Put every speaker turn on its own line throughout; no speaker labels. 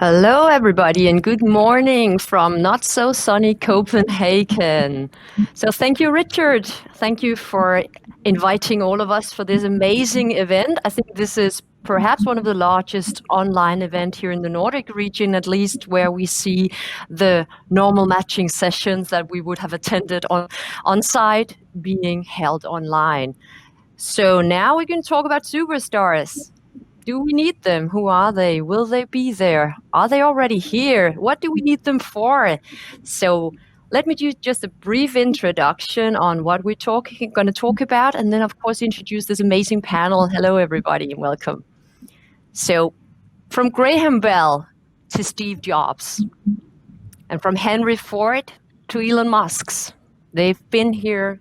Hello, everybody, and good morning from not so sunny Copenhagen. So thank you, Richard. Thank you for inviting all of us for this amazing event. I think this is perhaps one of the largest online event here in the Nordic region, at least where we see the normal matching sessions that we would have attended on site being held online. So now we can talk about superstars. Do we need them? Who are they? Will they be there? Are they already here? What do we need them for? So let me do just a brief introduction on what we're going to talk about, and then of course introduce this amazing panel. Hello everybody and welcome. So from Graham Bell to Steve Jobs, and from Henry Ford to Elon Musk's, they've been here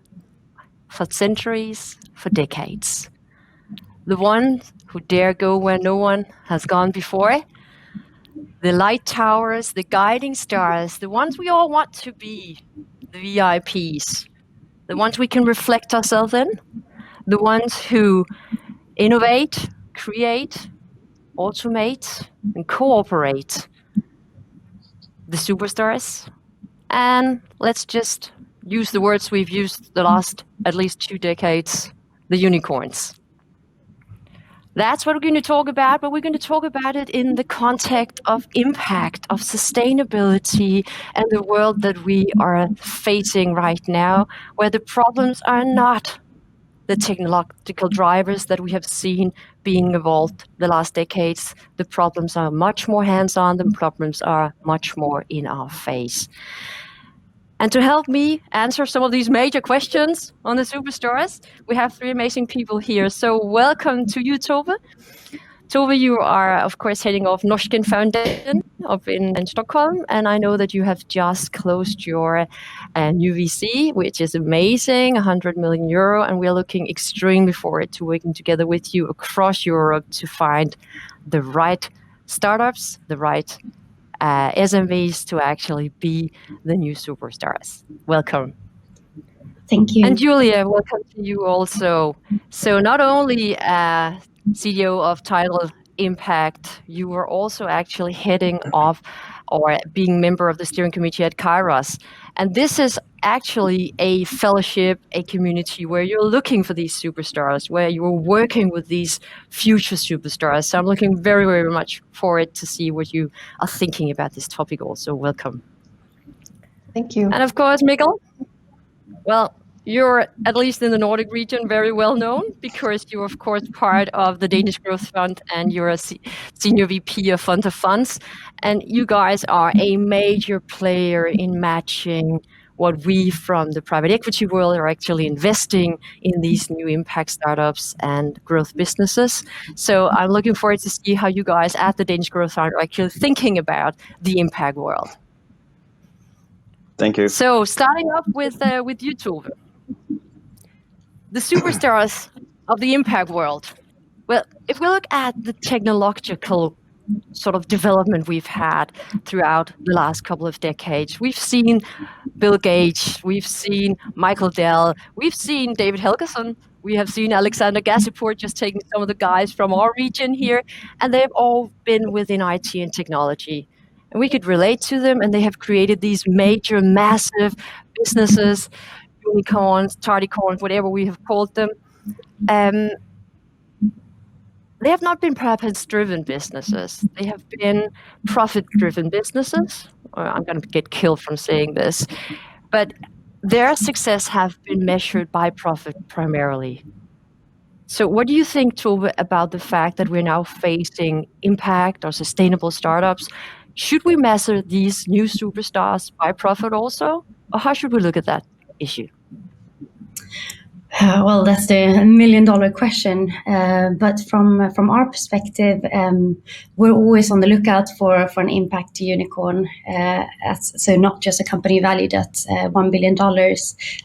for centuries, for decades. The ones who dare go where no one has gone before, the light towers, the guiding stars, the ones we all want to be, the VIPs, the ones we can reflect ourselves in, the ones who innovate, create, automate, and cooperate, the superstars. And let's just use the words we've used the last at least 2 decades, the unicorns. That's what we're going to talk about, but we're going to talk about it in the context of impact, of sustainability, and the world that we are facing right now, where the problems are not the technological drivers that we have seen being evolved the last decades. The problems are much more hands-on, the problems are much more in our face. And to help me answer some of these major questions on the superstars, we have 3 amazing people here. So welcome to you, Tove. Tove, you are, of course, heading of Norsken Foundation up in Stockholm. And I know that you have just closed your new VC, which is amazing, 100 million euro. And we're looking extremely forward to working together with you across Europe to find the right startups, the right SMEs to actually be the new superstars. Welcome.
Thank you.
And Julia, welcome to you also. So not only CEO of Tidal Impact, you were also actually heading of or being member of the steering committee at Kairos. And this is actually a fellowship, a community where you're looking for these superstars, where you're working with these future superstars. So I'm looking very, very much forward to see what you are thinking about this topic also. Welcome.
Thank you.
And of course, Mikkel, well, you're, at least in the Nordic region, very well known because you're, of course, part of the Danish Growth Fund and you're a senior VP of Fund of Funds. And you guys are a major player in matching what we from the private equity world are actually investing in these new impact startups and growth businesses. So I'm looking forward to see how you guys at the Danish Growth Fund are actually thinking about the impact world.
Thank you.
So starting off with you, Tove. The superstars of the impact world. Well, if we look at the technological sort of development we've had throughout the last couple of decades, we've seen Bill Gates, we've seen Michael Dell, we've seen David Helgason, we have seen Alexander Gazipur just taking some of the guys from our region here, and they've all been within IT and technology. And we could relate to them, and they have created these major, massive businesses, unicorns, tardicorns, whatever we have called them. They have not been purpose-driven businesses. They have been profit-driven businesses. I'm going to get killed from saying this. But their success have been measured by profit primarily. So what do you think, Tove, about the fact that we're now facing impact or sustainable startups? Should we measure these new superstars by profit also? Or how should we look at that issue?
Well, that's the $1 million question. But from our perspective, we're always on the lookout for an impact unicorn. So not just a company valued at $1 billion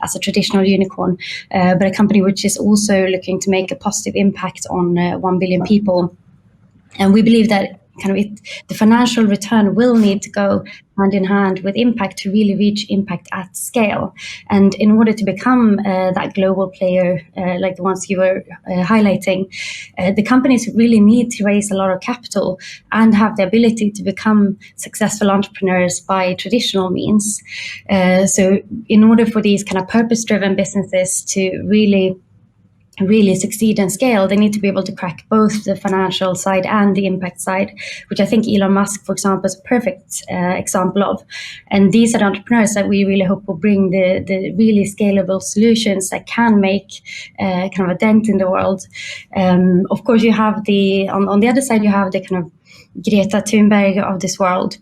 as a traditional unicorn, but a company which is also looking to make a positive impact on 1 billion people. And we believe that the financial return will need to go hand in hand with impact to really reach impact at scale. And in order to become that global player, like the ones you were highlighting, the companies really need to raise a lot of capital and have the ability to become successful entrepreneurs by traditional means. So in order for these kind of purpose-driven businesses to really succeed and scale, they need to be able to crack both the financial side and the impact side, which I think Elon Musk, for example, is a perfect example of. And these are the entrepreneurs that we really hope will bring the really scalable solutions that can make kind of a dent in the world. Of course, you have on the other side, you have the kind of Greta Thunberg of this world,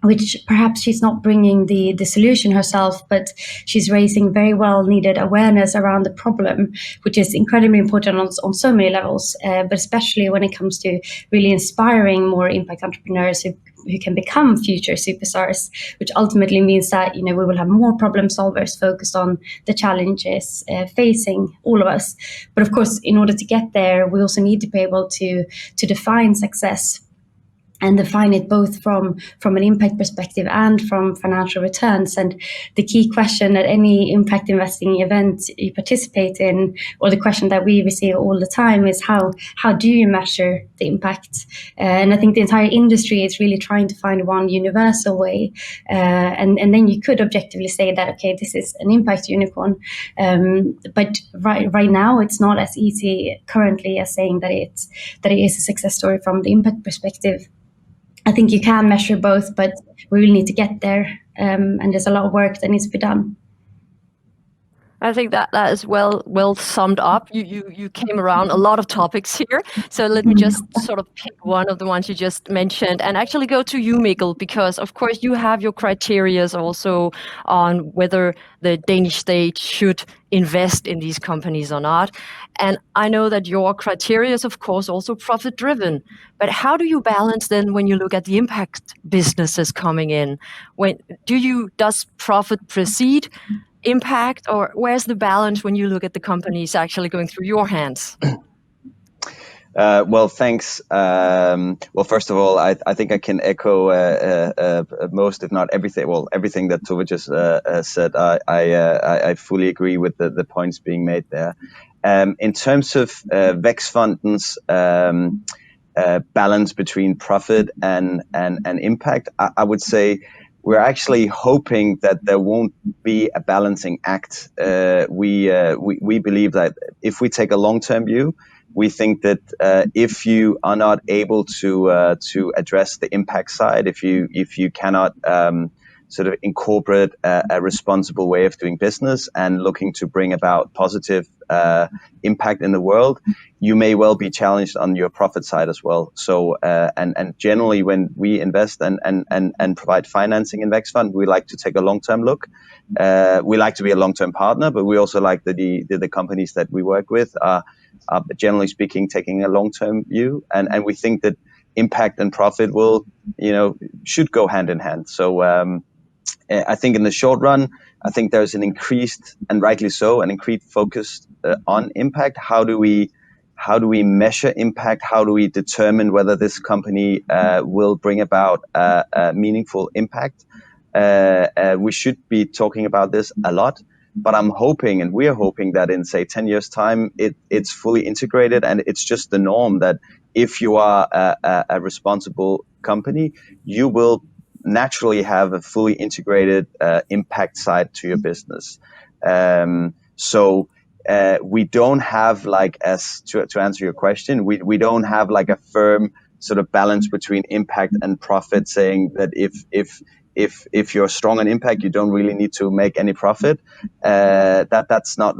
which perhaps she's not bringing the solution herself, but she's raising very well needed awareness around the problem, which is incredibly important on so many levels, but especially when it comes to really inspiring more impact entrepreneurs who can become future superstars, which ultimately means that, we will have more problem solvers focused on the challenges facing all of us. But of course, in order to get there, we also need to be able to define success and define it both from an impact perspective and from financial returns. And the key question at any impact investing event you participate in, or the question that we receive all the time, is how do you measure the impact? And I think the entire industry is really trying to find one universal way. And then you could objectively say that, okay, this is an impact unicorn. But right now, it's not as easy currently as saying that it is a success story from the impact perspective. I think you can measure both, but we really need to get there. And there's a lot of work that needs to be done.
I think that is well summed up. You came around a lot of topics here. So let me just sort of pick one of the ones you just mentioned and actually go to you, Mikkel, because of course you have your criterias also on whether the Danish state should invest in these companies or not. And I know that your criteria is of course also profit driven. But how do you balance then when you look at the impact businesses coming in? Does profit precede impact, or where's the balance when you look at the companies actually going through your hands?
Well, thanks. Well, first of all, I think I can echo most, if not everything. Well, everything that Tove just said. I fully agree with the points being made there. In terms of Vækstfondens balance between profit and impact, I would say we're actually hoping that there won't be a balancing act. We believe that if we take a long-term view, we think that if you are not able to address the impact side, if you cannot sort of incorporate a responsible way of doing business and looking to bring about positive impact in the world, you may well be challenged on your profit side as well. So and generally when we invest and provide financing in Vækstfond, we like to take a long-term look. We like to be a long-term partner, but we also like that the companies that we work with are generally speaking taking a long-term view, and we think that impact and profit should go hand in hand. So I think in the short run, I think there's an increased, and rightly so, an increased focus on impact. How do we measure impact? How do we determine whether this company will bring about a meaningful impact? We should be talking about this a lot, but I'm hoping, and we're hoping, that in, say, 10 years' time, it's fully integrated, and it's just the norm that if you are a responsible company, you will naturally have a fully integrated impact side to your business. So we don't have, like, to answer your question, we don't have like a firm sort of balance between impact and profit, saying that if you're strong on impact, you don't really need to make any profit. That's not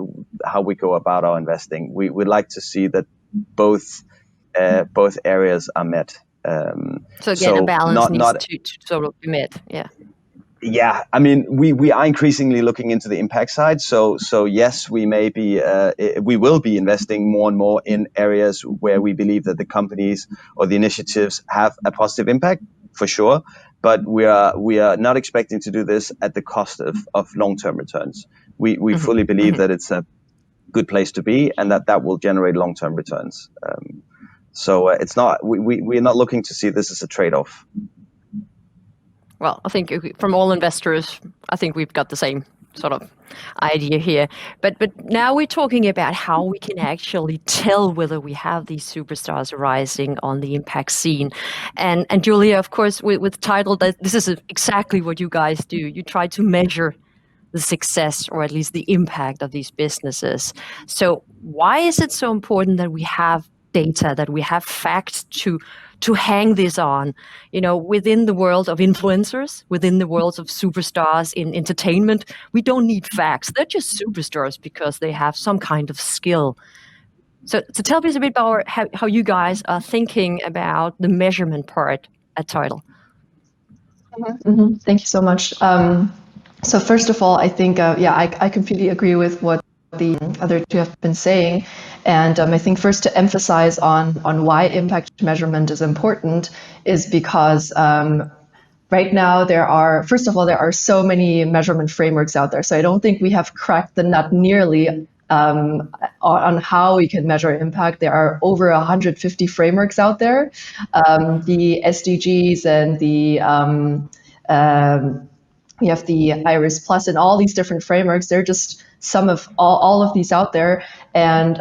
how we go about our investing. We'd like to see that both areas are met.
So again, a balance needs to sort of be met. Yeah.
Yeah, I mean, we are increasingly looking into the impact side. So yes, we will be investing more and more in areas where we believe that the companies or the initiatives have a positive impact, for sure. But we are not expecting to do this at the cost of long-term returns. We fully believe that it's a good place to be, and that will generate long-term returns. So it's not, we're not looking to see this as a trade-off.
Well, I think from all investors, I think we've got the same sort of idea here. But now we're talking about how we can actually tell whether we have these superstars arising on the impact scene. And Julia, of course, with Tidal, that this is exactly what you guys do. You try to measure the success or at least the impact of these businesses. So why is it so important that we have data, that we have facts to hang this on, within the world of influencers, within the world of superstars in entertainment? We don't need facts. They're just superstars because they have some kind of skill. So tell me a bit about how you guys are thinking about the measurement part at Tidal.
Mm-hmm. Thank you so much. So first of all, I think, I completely agree with what the other two have been saying. And I think first to emphasize on why impact measurement is important is because right now there are so many measurement frameworks out there. So I don't think we have cracked the nut nearly on how we can measure impact. There are over 150 frameworks out there. The SDGs and we have the IRIS Plus and all these different frameworks. They're just some of all of these out there. And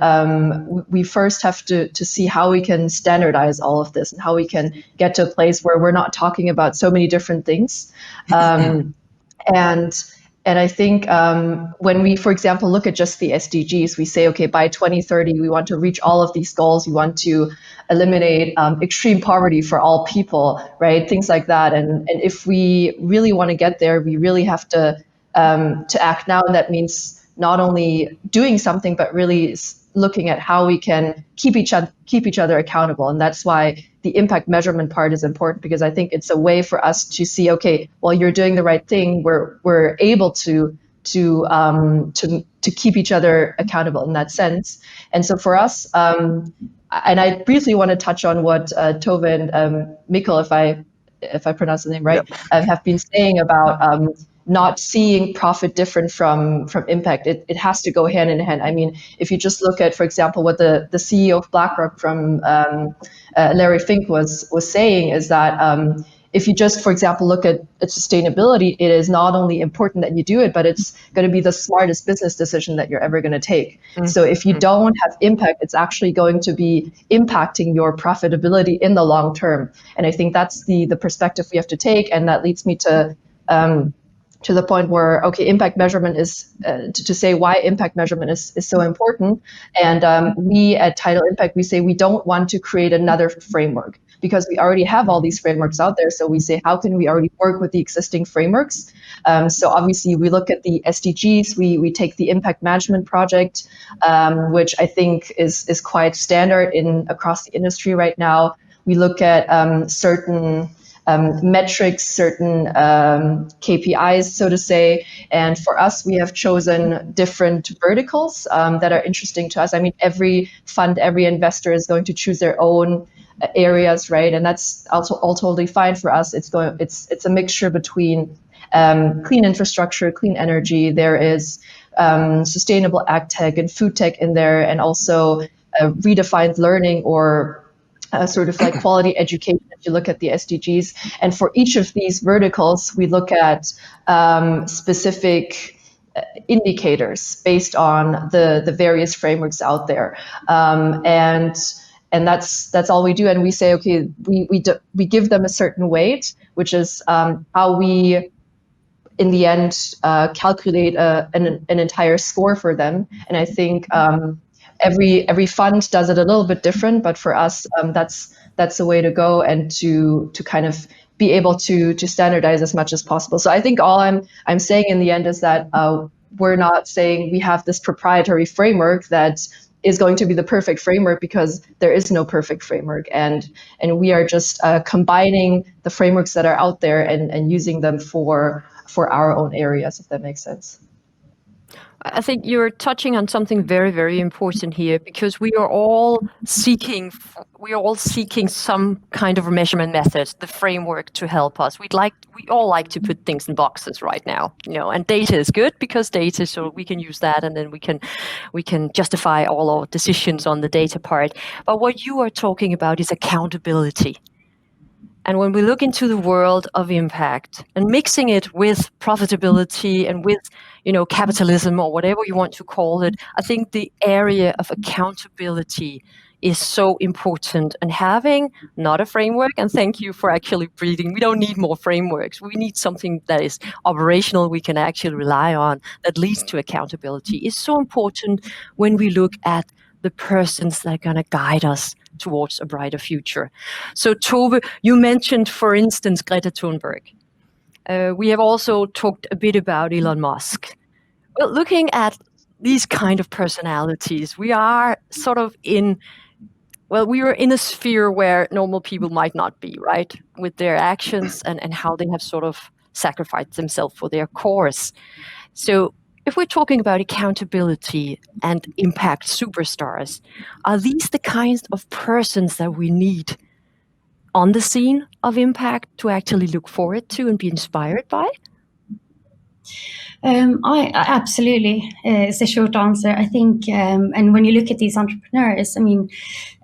we first have to see how we can standardize all of this and how we can get to a place where we're not talking about so many different things. And I think when we, for example, look at just the SDGs, we say, okay, by 2030, we want to reach all of these goals. We want to eliminate extreme poverty for all people, right? Things like that. And if we really want to get there, we really have to act now. And that means not only doing something, but really looking at how we can keep each other accountable. And that's why the impact measurement part is important, because I think it's a way for us to see, okay, well, you're doing the right thing. We're able to keep each other accountable in that sense. And so for us, and I briefly want to touch on what Tove and Mikkel, if I pronounce the name right, have been saying about not seeing profit different from impact. It has to go hand in hand. I mean, if you just look at, for example, what the CEO of BlackRock from Larry Fink was saying, is that if you just, for example, look at sustainability, it is not only important that you do it, but it's going to be the smartest business decision that you're ever going to take. Mm-hmm. So if you don't have impact, it's actually going to be impacting your profitability in the long term. And I think that's the perspective we have to take. And that leads me to the point where, okay, impact measurement is, to say why impact measurement is so important. And we at Tidal Impact, we say we don't want to create another framework, because we already have all these frameworks out there. So we say, how can we already work with the existing frameworks? So obviously we look at the SDGs, we take the impact management project, which I think is quite standard across the industry right now. We look at certain metrics, certain KPIs, so to say. And for us, we have chosen different verticals that are interesting to us. I mean, every fund, every investor is going to choose their own areas, right? And that's also all totally fine for us. It's a mixture between clean infrastructure, clean energy. There is sustainable ag tech and food tech in there, and also redefined learning, or sort of like quality education if you look at the SDGs. And for each of these verticals, we look at specific indicators based on the various frameworks out there. And that's all we do. And we say, okay, we give them a certain weight, which is how we, in the end, calculate an entire score for them. And I think every fund does it a little bit different, but for us, that's the way to go, and to kind of be able to standardize as much as possible. So I think all I'm saying in the end is that we're not saying we have this proprietary framework that is going to be the perfect framework, because there is no perfect framework, and we are just combining the frameworks that are out there and using them for our own areas, if that makes sense.
I think you're touching on something very, very important here, because we are all seeking some kind of a measurement method, the framework to help us. We all like to put things in boxes right now, and data is good because data, so we can use that, and then we can justify all our decisions on the data part. But what you are talking about is accountability. And when we look into the world of impact and mixing it with profitability and with, capitalism or whatever you want to call it, I think the area of accountability is so important, and having not a framework, and thank you for actually breathing. We don't need more frameworks. We need something that is operational, we can actually rely on, that leads to accountability, is so important when we look at the persons that are going to guide us towards a brighter future. So Tove, you mentioned, for instance, Greta Thunberg. We have also talked a bit about Elon Musk. Well, looking at these kind of personalities, we are sort of we are in a sphere where normal people might not be, right? With their actions and how they have sort of sacrificed themselves for their cause. So if we're talking about accountability and impact superstars, are these the kinds of persons that we need on the scene of impact to actually look forward to and be inspired by?
I absolutely is the short answer. I think, and when you look at these entrepreneurs,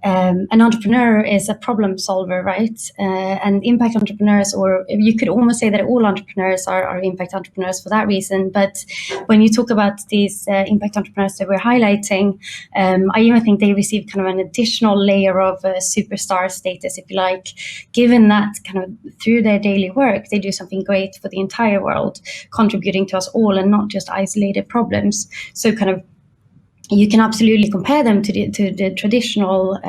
an entrepreneur is a problem solver, right? And impact entrepreneurs, or you could almost say that all entrepreneurs are impact entrepreneurs for that reason. But when you talk about these impact entrepreneurs that we're highlighting, I even think they receive kind of an additional layer of superstar status, if you like, given that kind of through their daily work, they do something great for the entire world, contributing to us all and not just isolated problems. So kind of you can absolutely compare them to the traditional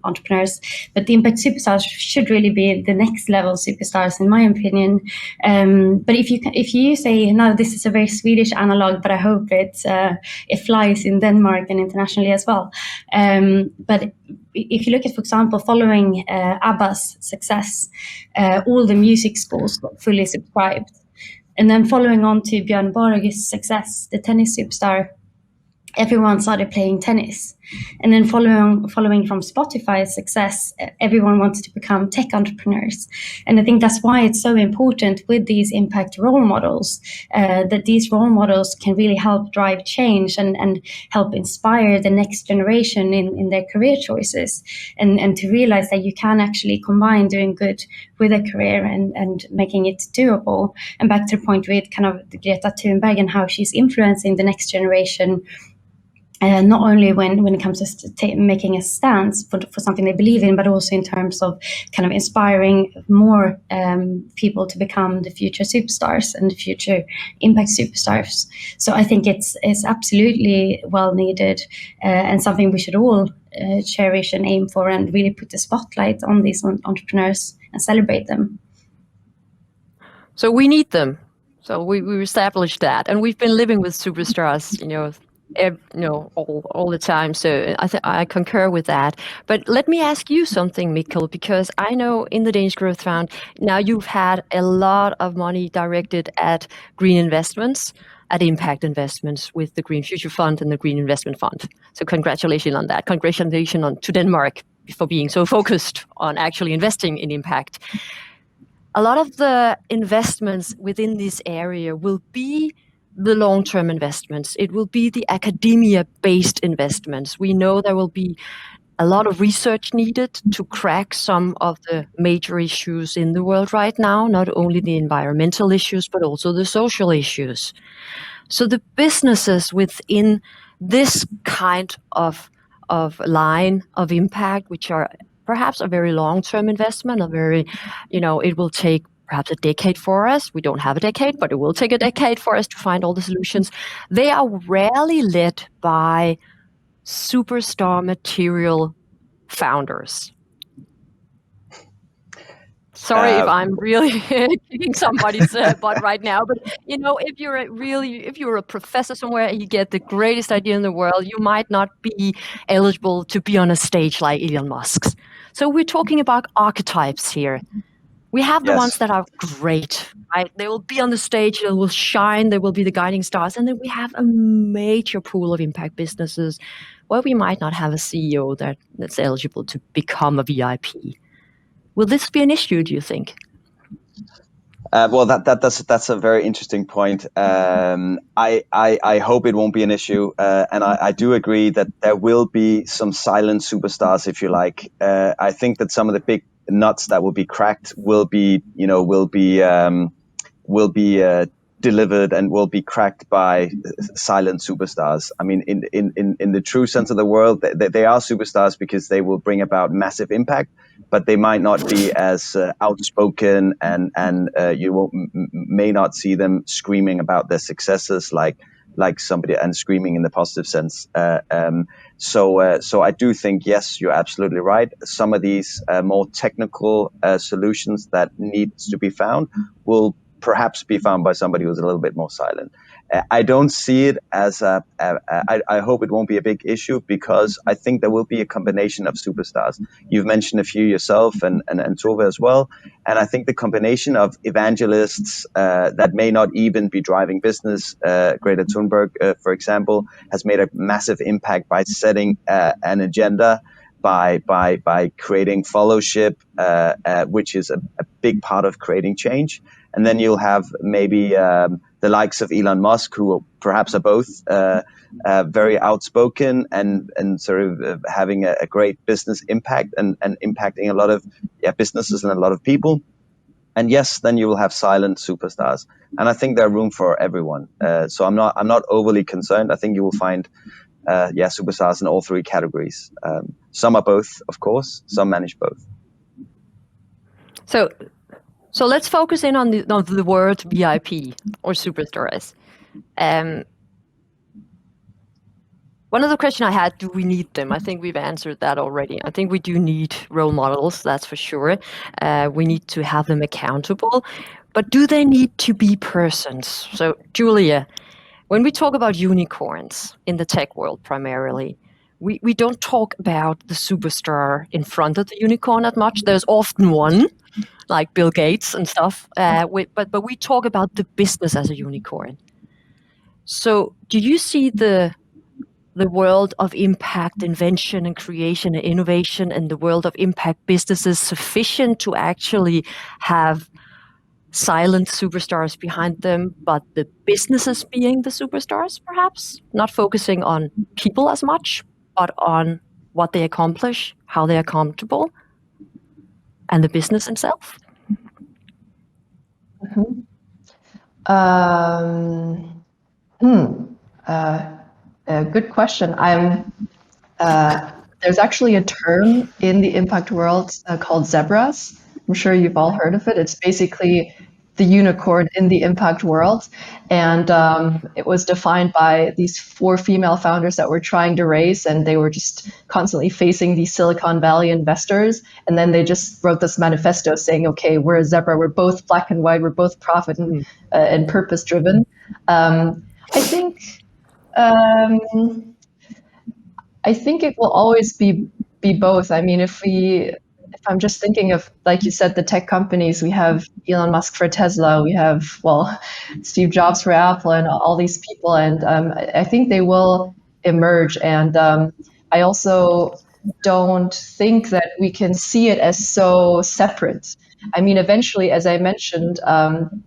entrepreneurs, but the impact superstars should really be the next level superstars, in my opinion. But if you say, no, this is a very Swedish analog, but I hope it flies in Denmark and internationally as well. But if you look at, for example, following ABBA's success, all the music schools got fully subscribed. And then following on to Björn Borg's success, the tennis superstar, everyone started playing tennis. And then following from Spotify's success, everyone wanted to become tech entrepreneurs. And I think that's why it's so important with these impact role models, that these role models can really help drive change and help inspire the next generation in their career choices. And to realize that you can actually combine doing good with a career and making it doable. And back to the point with kind of Greta Thunberg and how she's influencing the next generation, not only when it comes to making a stance for something they believe in, but also in terms of kind of inspiring more people to become the future superstars and the future impact superstars. So I think it's absolutely well needed and something we should all cherish and aim for, and really put the spotlight on these entrepreneurs and celebrate them.
So we need them. So we established that, and we've been living with superstars, all the time. So I concur with that. But let me ask you something, Mikkel, because I know in the Danish Growth Fund, now you've had a lot of money directed at green investments, at impact investments with the Green Future Fund and the Green Investment Fund. So congratulations on that. Congratulations to Denmark for being so focused on actually investing in impact. A lot of the investments within this area will be the long-term investments. It will be the academia-based investments. We know there will be a lot of research needed to crack some of the major issues in the world right now, not only the environmental issues, but also the social issues. So the businesses within this kind of line of impact, which are perhaps a very long-term investment, it will take perhaps a decade for us. We don't have a decade, but it will take a decade for us to find all the solutions. They are rarely led by superstar material founders. Sorry if I'm really kicking somebody's butt right now, but if you're a professor somewhere and you get the greatest idea in the world, you might not be eligible to be on a stage like Elon Musk's. So we're talking about archetypes here. We have the
Yes.
ones that are great, right? They will be on the stage, they will shine, they will be the guiding stars. And then we have a major pool of impact businesses where we might not have a CEO that's eligible to become a VIP. Will this be an issue, do you think?
Well, that's a very interesting point. I hope it won't be an issue, and I do agree that there will be some silent superstars, if you like. I think that some of the big nuts that will be cracked will be delivered and will be cracked by silent superstars. I mean, in the true sense of the word, they are superstars because they will bring about massive impact, but they might not be as outspoken, and you may not see them screaming about their successes like somebody, and screaming in the positive sense. So I do think, yes, you're absolutely right. Some of these more technical solutions that needs to be found will perhaps be found by somebody who's a little bit more silent. I don't see it as I hope it won't be a big issue, because I think there will be a combination of superstars. You've mentioned a few yourself, and Tove as well. And I think the combination of evangelists that may not even be driving business, Greta Thunberg, for example, has made a massive impact by setting an agenda, by creating fellowship, which is a big part of creating change. And then you'll have maybe the likes of Elon Musk, who perhaps are both very outspoken and sort of having a great business impact and impacting a lot of businesses and a lot of people. And yes, then you will have silent superstars. And I think there's room for everyone. So I'm not overly concerned. I think you will find superstars in all three categories. Some are both, of course. Some manage both.
So let's focus in on the word VIP or superstars. One of the questions I had, do we need them? I think we've answered that already. I think we do need role models, that's for sure. We need to have them accountable. But do they need to be persons? So, Julia, when we talk about unicorns in the tech world primarily, we don't talk about the superstar in front of the unicorn that much. There's often one, like Bill Gates and stuff, but we talk about the business as a unicorn. So do you see the world of impact, invention and creation and innovation, and the world of impact businesses sufficient to actually have silent superstars behind them, but the businesses being the superstars, perhaps? Not focusing on people as much, but on what they accomplish, how they are comfortable, and the business itself?
Good question. There's actually a term in the impact world called zebras. I'm sure you've all heard of it. It's basically the unicorn in the impact world. And it was defined by these 4 female founders that were trying to raise, and they were just constantly facing these Silicon Valley investors. And then they just wrote this manifesto saying, okay, we're a zebra, we're both black and white, we're both profit and purpose driven. I think it will always be both. I mean, if I'm just thinking of, like you said, the tech companies, we have Elon Musk for Tesla, we have, Steve Jobs for Apple, and all these people. And I think they will emerge. And I also don't think that we can see it as so separate. I mean, eventually, as I mentioned,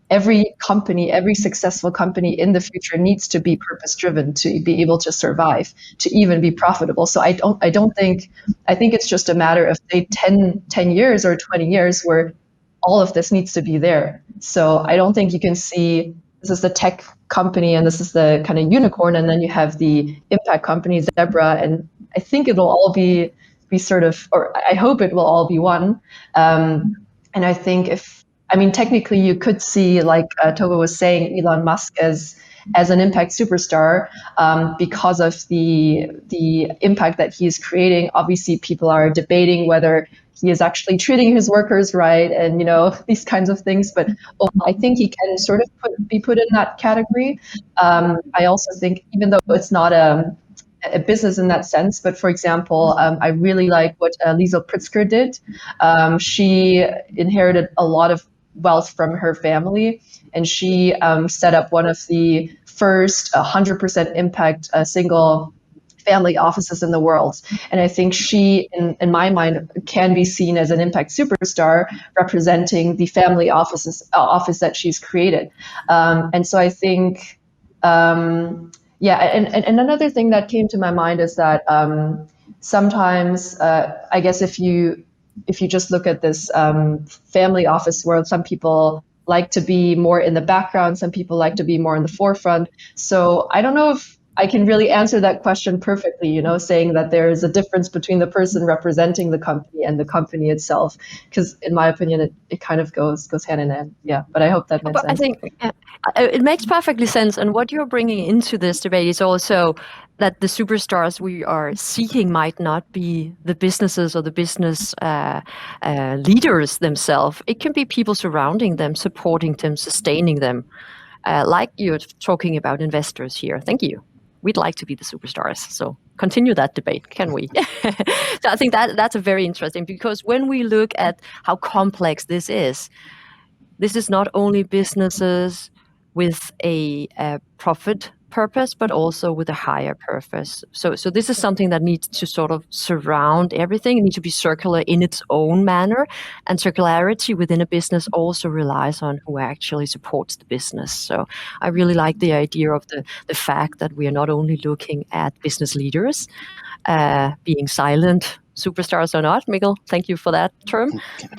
every company, every successful company in the future needs to be purpose-driven to be able to survive, to even be profitable. So I think it's just a matter of, say, 10 years or 20 years where all of this needs to be there. So I don't think you can see this is the tech company and this is the kind of unicorn, and then you have the impact company, Zebra, and I think it'll all be sort of, or I hope it will all be one. And I think technically you could see, like Tove was saying, Elon Musk as an impact superstar because of the impact that he's creating. Obviously, people are debating whether he is actually treating his workers right, and these kinds of things. But I think he can sort of be put in that category. I also think, even though it's not a business in that sense. But for example, I really like what Liesel Pritzker did. She inherited a lot of wealth from her family, and she set up one of the first 100% impact single family offices in the world. And I think she, in my mind, can be seen as an impact superstar representing the family office that she's created. And so I think, and another thing that came to my mind is that sometimes, I guess if you just look at this family office world, some people like to be more in the background, some people like to be more in the forefront. So I don't know if I can really answer that question perfectly, saying that there is a difference between the person representing the company and the company itself, because in my opinion, it kind of goes hand in hand. Yeah, but I hope that makes sense.
I think it makes perfectly sense. And what you're bringing into this debate is also that the superstars we are seeking might not be the businesses or the business leaders themselves. It can be people surrounding them, supporting them, sustaining them, like you're talking about investors here. Thank you. We'd like to be the superstars. So continue that debate, can we? So I think that's a very interesting, because when we look at how complex this is not only businesses with a profit purpose, but also with a higher purpose. So this is something that needs to sort of surround everything. It needs to be circular in its own manner. And circularity within a business also relies on who actually supports the business. So I really like the idea of the fact that we are not only looking at business leaders being silent superstars or not, Mikkel, thank you for that term,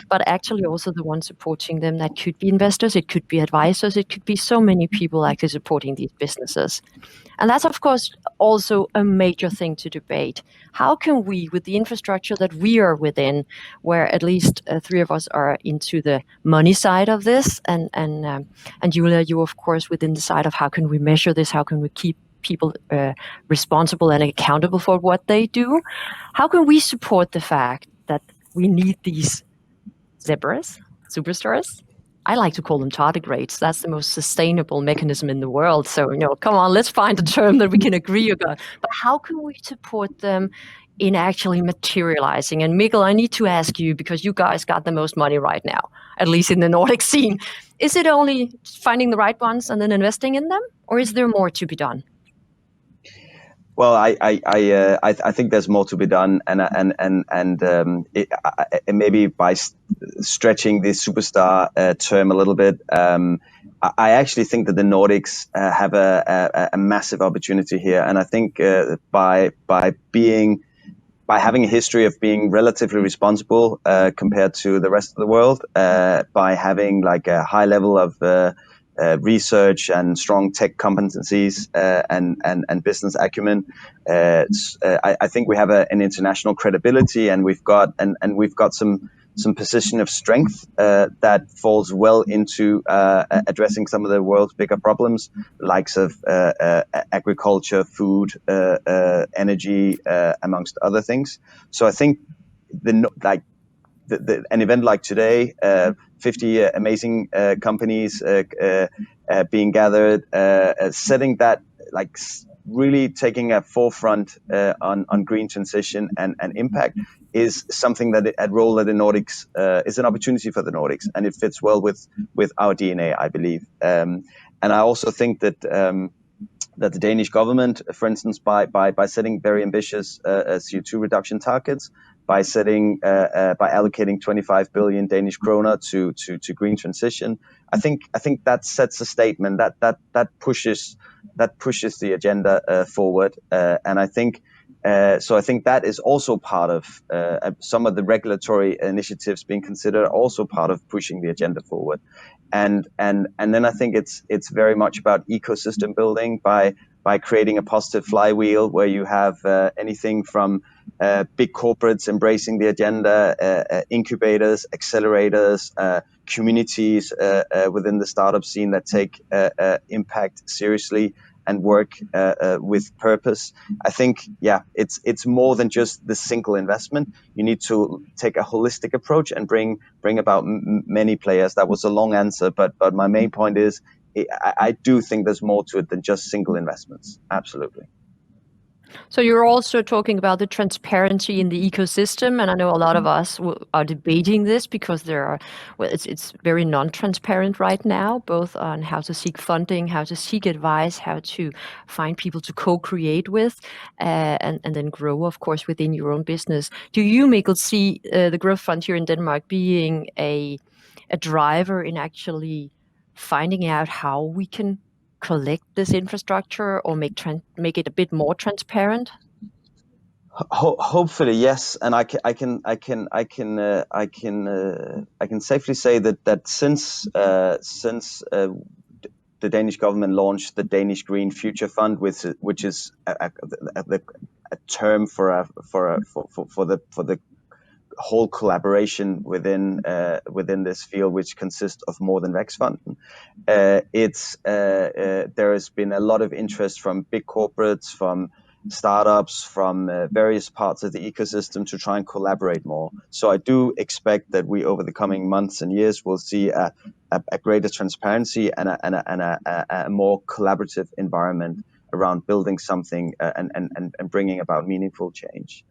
but actually also the ones supporting them. That could be investors, it could be advisors, it could be so many people actually supporting these businesses. And that's, of course, also a major thing to debate. How can we, with the infrastructure that we are within, where at least three of us are into the money side of this, and Julia, you, of course, within the side of how can we measure this, how can we keep people responsible and accountable for what they do. How can we support the fact that we need these zebras, superstars? I like to call them tardigrades. That's the most sustainable mechanism in the world. So, come on, let's find a term that we can agree about. But how can we support them in actually materializing? And Mikkel, I need to ask you, because you guys got the most money right now, at least in the Nordic scene. Is it only finding the right ones and then investing in them? Or is there more to be done?
Well, I think there's more to be done, and maybe by stretching the superstar term a little bit, I actually think that the Nordics have a massive opportunity here, and I think by having a history of being relatively responsible compared to the rest of the world, by having like a high level of research and strong tech competencies and business acumen, I think we have an international credibility, and we've got some position of strength that falls well into addressing some of the world's bigger problems, likes of agriculture, food, energy, amongst other things. So I think an event like today, 50 amazing companies being gathered, setting that, like really taking a forefront on green transition and impact, is something that a role that the Nordics is an opportunity for the Nordics, and it fits well with our DNA, I believe. And I also think that that the Danish government, for instance, by setting very ambitious CO2 reduction targets, by allocating 25 billion Danish kroner to green transition, I think that sets a statement that pushes the agenda forward, and I think that is also part of some of the regulatory initiatives being considered, also part of pushing the agenda forward, and then I think it's very much about ecosystem building by creating a positive flywheel where you have anything from big corporates embracing the agenda, incubators, accelerators, communities within the startup scene that take impact seriously and work with purpose. I think, it's more than just the single investment. You need to take a holistic approach and bring about many players. That was a long answer, but my main point is, I do think there's more to it than just single investments. Absolutely.
So you're also talking about the transparency in the ecosystem, and I know a lot of us are debating this because it's very non-transparent right now, both on how to seek funding, how to seek advice, how to find people to co-create with, and then grow, of course, within your own business. Do you, Mikkel, see the Growth Fund here in Denmark being a driver in actually finding out how we can collect this infrastructure or make it a bit more transparent?
Hopefully, yes, and I can safely say that since the Danish government launched the Danish Green Future Fund, which is a term for the whole collaboration within this field, which consists of more than Vækstfonden. There has been a lot of interest from big corporates, from startups, from various parts of the ecosystem to try and collaborate more. So I do expect that we, over the coming months and years, will see a greater transparency and a more collaborative environment around building something and bringing about meaningful change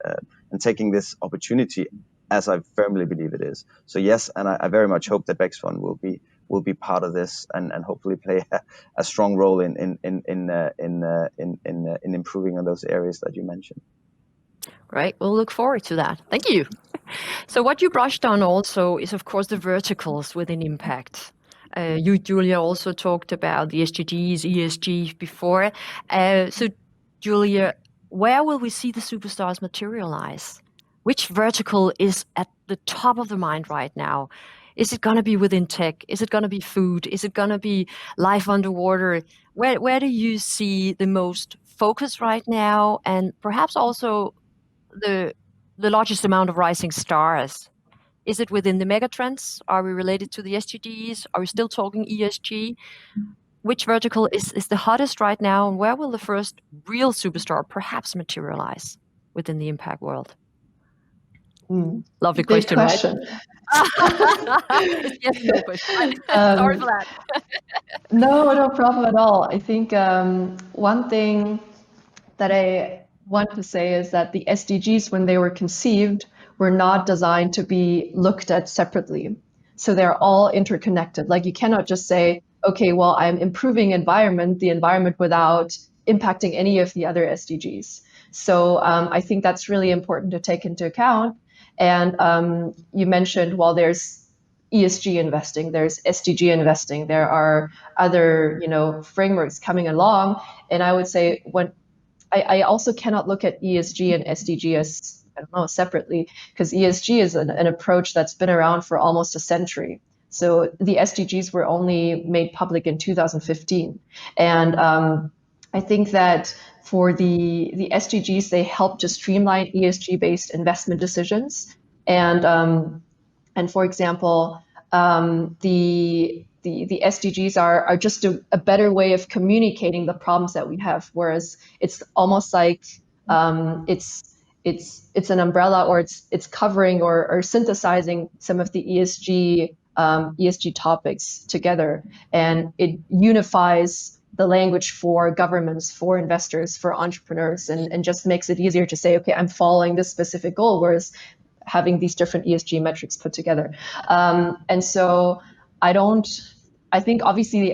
and taking this opportunity, as I firmly believe it is. So yes, and I very much hope that Vækstfonden will be part of this and hopefully play a strong role in improving on those areas that you mentioned.
Right, we'll look forward to that. Thank you. So what you brushed on also is, of course, the verticals within impact. You, Julia, also talked about the SDGs, ESG before. So, Julia, where will we see the superstars materialize? Which vertical is at the top of the mind right now? Is it going to be within tech? Is it going to be food? Is it going to be life underwater? Where do you see the most focus right now, and perhaps also the largest amount of rising stars? Is it within the megatrends? Are we related to the SDGs? Are we still talking ESG? Which vertical is the hottest right now, and where will the first real superstar perhaps materialize within the impact world? Lovely
Big
question. Yes, no question. Sorry for that.
No problem at all. I think one thing that I want to say is that the SDGs, when they were conceived, were not designed to be looked at separately. So they're all interconnected. Like, you cannot just say, okay, well, I'm improving the environment without impacting any of the other SDGs. So I think that's really important to take into account. And you mentioned, well, there's ESG investing, there's SDG investing, there are other, frameworks coming along. And I would say I also cannot look at ESG and SDG as, separately, because ESG is an approach that's been around for almost a century. So the SDGs were only made public in 2015. And I think that for the SDGs, they help to streamline ESG-based investment decisions. And for example, the SDGs are just a better way of communicating the problems that we have. Whereas it's almost like it's an umbrella, or it's covering or synthesizing some of the ESG topics together, and it unifies the language for governments, for investors, for entrepreneurs, and just makes it easier to say, okay, I'm following this specific goal, whereas having these different ESG metrics put together. And so I think obviously the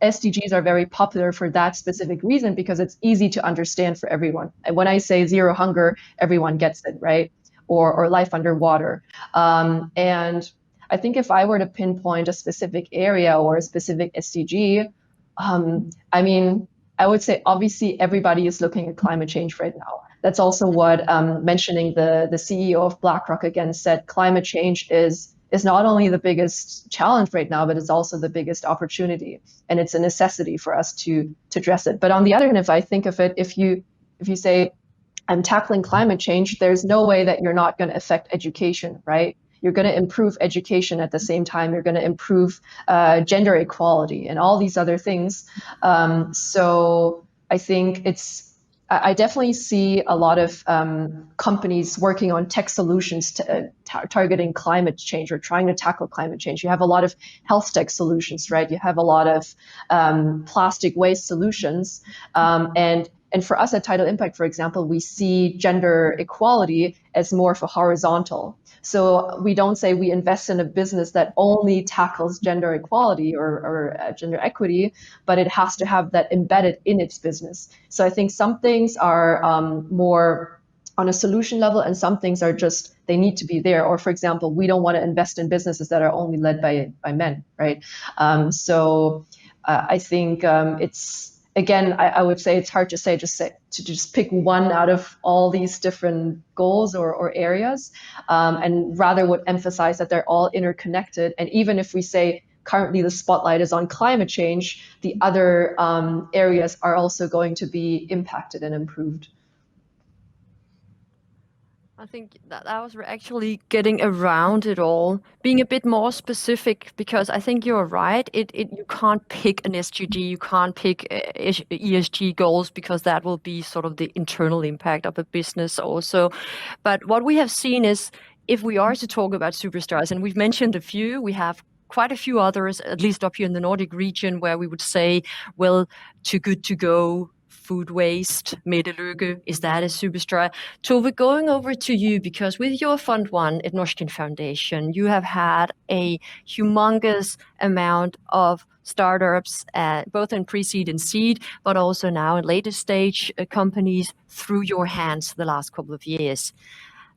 SDGs are very popular for that specific reason, because it's easy to understand for everyone. And when I say zero hunger, everyone gets it, right? Or life underwater. And I think if I were to pinpoint a specific area or a specific SDG, I would say obviously everybody is looking at climate change right now. That's also what mentioning the CEO of BlackRock again said. Climate change is not only the biggest challenge right now, but it's also the biggest opportunity, and it's a necessity for us to address it. But on the other hand, if I think of it, if you say I'm tackling climate change, there's no way that you're not going to affect education, right? You're going to improve education at the same time. You're going to improve gender equality and all these other things. So I think I definitely see a lot of companies working on tech solutions targeting climate change or trying to tackle climate change. You have a lot of health tech solutions, right? You have a lot of plastic waste solutions. And And for us at Tidal Impact, for example, we see gender equality as more of a horizontal. So we don't say we invest in a business that only tackles gender equality or gender equity, but it has to have that embedded in its business. So I think some things are more on a solution level, and some things are just, they need to be there. Or for example, we don't want to invest in businesses that are only led by men, right? I think it's, again, I would say it's hard to say to just pick one out of all these different goals or areas, and rather would emphasize that they're all interconnected. And even if we say currently the spotlight is on climate change, the other areas are also going to be impacted and improved.
I think that I was actually getting around it all, being a bit more specific, because I think you're right. You can't pick an SDG, you can't pick ESG goals, because that will be sort of the internal impact of a business also. But what we have seen is, if we are to talk about superstars, and we've mentioned a few, we have quite a few others, at least up here in the Nordic region, where we would say, well, Too Good To Go, food waste, Mette Lykke, is that a superstar? Tove, going over to you, because with your Fund 1 at Norsken Foundation, you have had a humongous amount of startups, both in pre-seed and seed, but also now in later stage companies through your hands the last couple of years.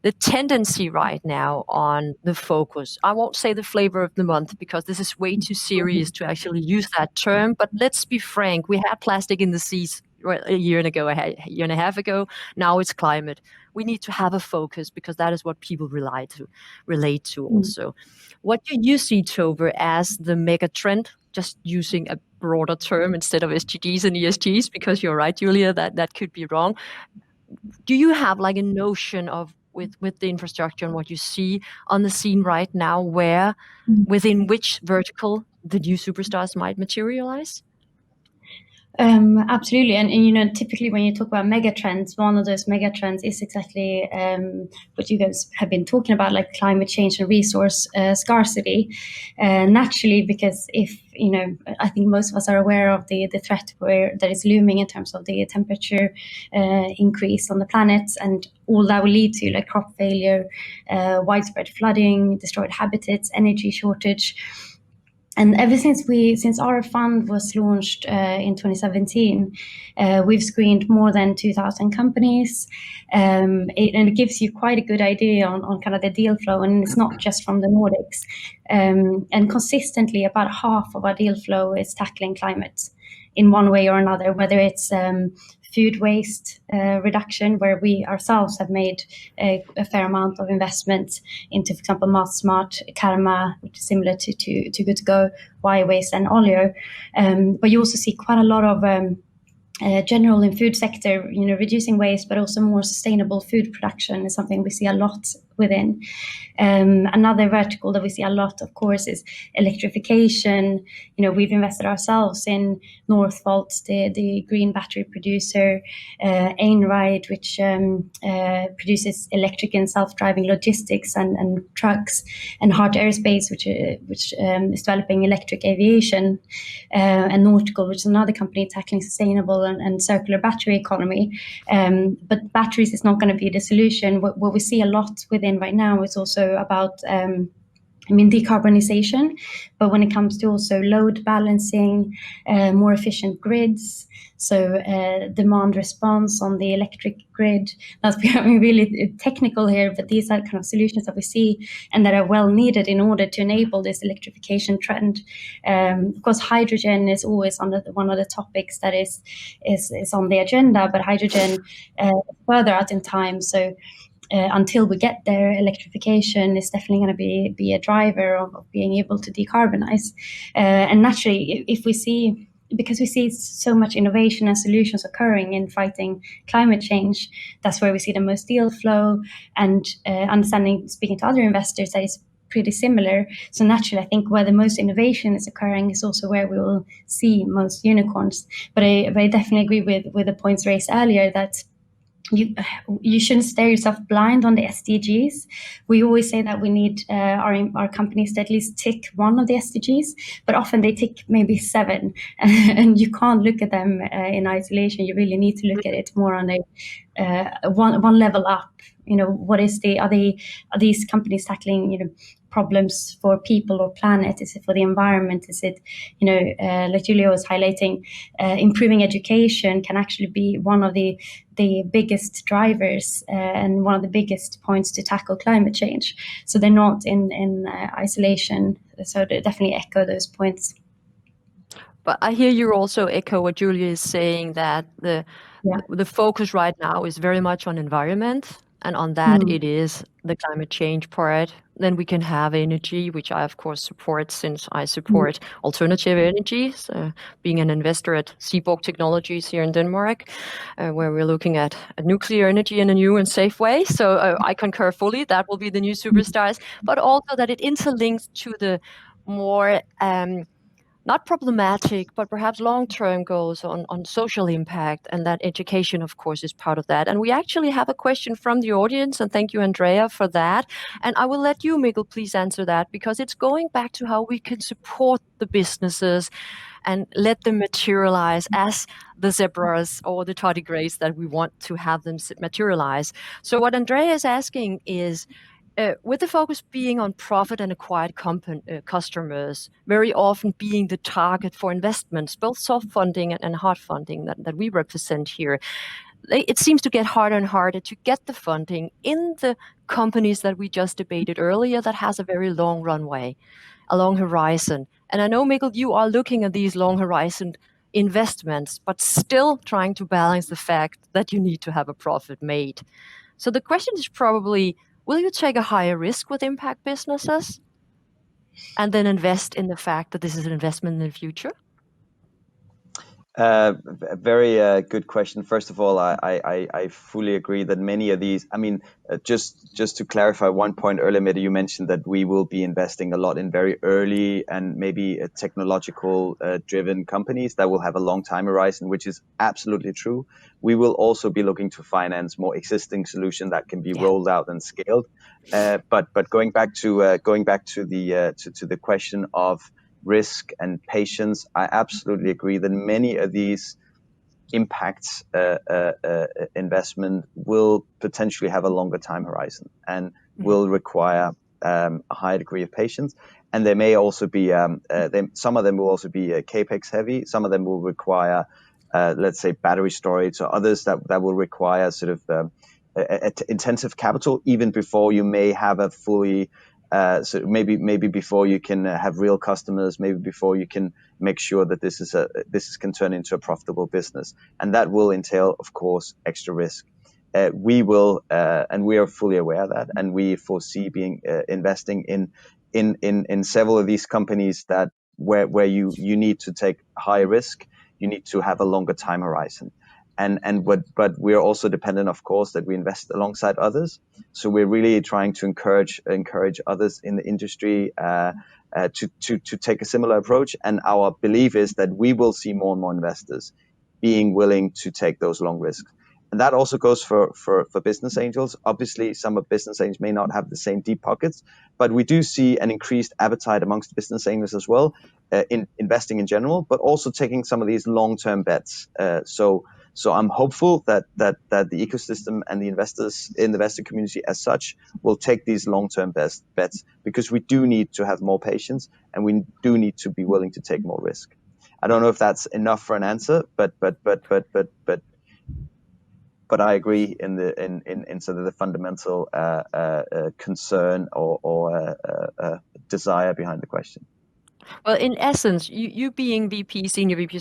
The tendency right now on the focus, I won't say the flavor of the month, because this is way too serious to actually use that term, but let's be frank, we had plastic in the seas a year and a half ago. Now it's climate. We need to have a focus, because that is what people relate to also. What do you see, Tove, as the mega trend, just using a broader term instead of SDGs and ESGs, because you're right, Julia, that could be wrong. Do you have like a notion of, with the infrastructure and what you see on the scene right now, where within which vertical the new superstars might materialize?
Absolutely, and typically when you talk about mega trends, one of those mega trends is exactly what you guys have been talking about, like climate change and resource scarcity. Naturally, because if I think most of us are aware of the threat that is looming in terms of the temperature increase on the planet, and all that will lead to like crop failure, widespread flooding, destroyed habitats, energy shortage. And ever since our fund was launched in 2017, we've screened more than 2,000 companies, and it gives you quite a good idea on kind of the deal flow. And it's not just from the Nordics. And consistently, about half of our deal flow is tackling climate in one way or another, whether it's food waste reduction, where we ourselves have made a fair amount of investment into, for example, MatSmart, Karma, which is similar to Too Good To Go, Y-Waste and Olio. But you also see quite a lot of general in food sector, reducing waste, but also more sustainable food production is something we see a lot within. Another vertical that we see a lot, of course, is electrification. We've invested ourselves in Northvolt, the green battery producer, Einride, which produces electric and self-driving logistics and trucks, and Heart Aerospace, which is developing electric aviation, and Nautical, which is another company tackling sustainable and circular battery economy. But batteries is not going to be the solution. What we see a lot within right now is also about decarbonization, but when it comes to also load balancing, more efficient grids, so demand response on the electric grid. That's becoming really technical here, but these are kind of solutions that we see and that are well needed in order to enable this electrification trend. Of course, hydrogen is always one of the topics that is on the agenda, but hydrogen further out in time. So until we get there, electrification is definitely going to be a driver of being able to decarbonize. And naturally, because we see so much innovation and solutions occurring in fighting climate change, that's where we see the most deal flow, and speaking to other investors, that is pretty similar. So naturally, I think where the most innovation is occurring is also where we will see most unicorns. But I definitely agree with the points raised earlier, that you shouldn't stare yourself blind on the SDGs. We always say that we need our companies to at least tick one of the SDGs, but often they tick maybe 7, and you can't look at them in isolation. You really need to look at it more on a one level up. What is are these companies tackling problems for people or planet? Is it for the environment? Is it like Julia was highlighting, improving education can actually be one of the biggest drivers and one of the biggest points to tackle climate change. So they're not in isolation. So they definitely echo those points.
But I hear you also echo what Julia is saying, that the focus right now is very much on environment, and on that it is the climate change part. Then we can have energy, which I of course support, since I support alternative energies, being an investor at Seaborg Technologies here in Denmark, where we're looking at nuclear energy in a new and safe way. So I concur fully, that will be the new superstars, but also that it interlinks to the more not problematic, but perhaps long-term goals on social impact, and that education, of course, is part of that. And we actually have a question from the audience, and thank you, Andrea, for that. And I will let you, Mikkel, please answer that, because it's going back to how we can support the businesses and let them materialize as the zebras or the tardigrades that we want to have them materialize. So what Andrea is asking is, with the focus being on profit and acquired customers, very often being the target for investments, both soft funding and hard funding that we represent here, it seems to get harder and harder to get the funding in the companies that we just debated earlier that has a very long runway, a long horizon. And I know, Mikkel, you are looking at these long horizon investments, but still trying to balance the fact that you need to have a profit made. So the question is probably, will you take a higher risk with impact businesses and then invest in the fact that this is an investment in the future?
Very good question. First of all, I fully agree that many of these, just to clarify one point earlier, Mette, you mentioned that we will be investing a lot in very early and maybe technological driven companies that will have a long time horizon, which is absolutely true. We will also be looking to finance more existing solution that can be rolled out and scaled. But going back to the question of risk and patience, I absolutely agree that many of these impacts investment will potentially have a longer time horizon and will require a high degree of patience. And there may also be some of them will also be capex heavy. Some of them will require let's say battery storage, or others that will require sort of intensive capital even before you may have a fully so maybe before you can have real customers, maybe before you can make sure that this can turn into a profitable business, and that will entail, of course, extra risk. We will, and we are fully aware of that, and we foresee investing in several of these companies that where you need to take higher risk, you need to have a longer time horizon. But we are also dependent, of course, that we invest alongside others. So we're really trying to encourage others in the industry to take a similar approach. And our belief is that we will see more and more investors being willing to take those long risks. And that also goes for business angels. Obviously, some of business angels may not have the same deep pockets, but we do see an increased appetite amongst business angels as well, in investing in general, but also taking some of these long-term bets. So I'm hopeful that the ecosystem and the investors in the investor community as such will take these long-term bets, because we do need to have more patience and we do need to be willing to take more risk. I don't know if that's enough for an answer, but I agree in sort of the fundamental concern or desire behind the question.
Well, in essence, you being senior VP,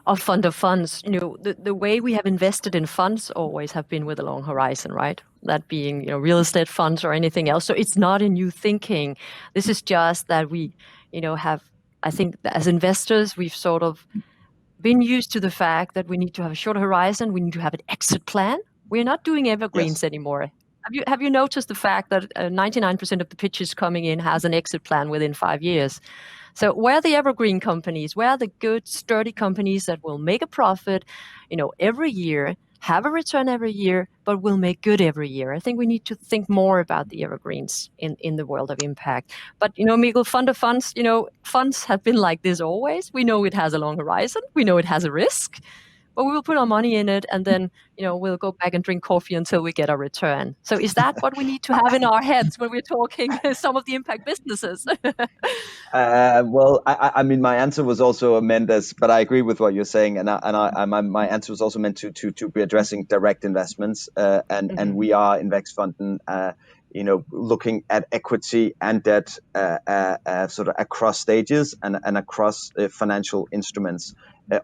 of fund of funds, the way we have invested in funds always have been with a long horizon, right? That being, real estate funds or anything else. So it's not a new thinking. This is just that we, have, I think as investors, we've sort of been used to the fact that we need to have a short horizon. We need to have an exit plan. We're not doing evergreens anymore. Have you noticed the fact that 99% of the pitches coming in has an exit plan within 5 years? So where are the evergreen companies? Where are the good, sturdy companies that will make a profit, every year, have a return every year, but will make good every year? I think we need to think more about the evergreens in the world of impact. But, Mikkel, fund of funds, funds have been like this always. We know it has a long horizon. We know it has a risk. But we will put our money in it, and then we'll go back and drink coffee until we get a return. So is that what we need to have in our heads when we're talking some of the impact businesses?
Well, I mean, my answer was also meant as, but I agree with what you're saying, and my answer was also meant to be addressing direct investments, and we are Invex-Fonden, looking at equity and debt sort of across stages and across financial instruments.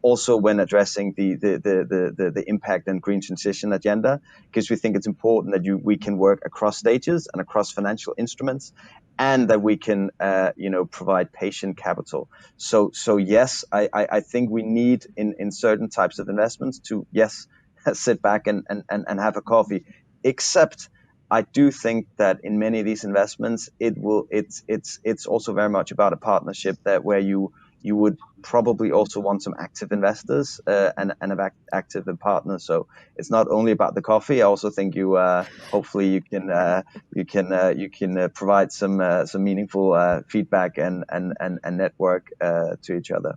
Also when addressing the impact and green transition agenda, because we think it's important that we can work across stages and across financial instruments, and that we can provide patient capital. So yes, I think we need in certain types of investments to sit back and have a coffee. Except I do think that in many of these investments, it's also very much about a partnership where you would probably also want some active investors and an active partner. So it's not only about the coffee. I also think hopefully you can provide some meaningful feedback and network to each other.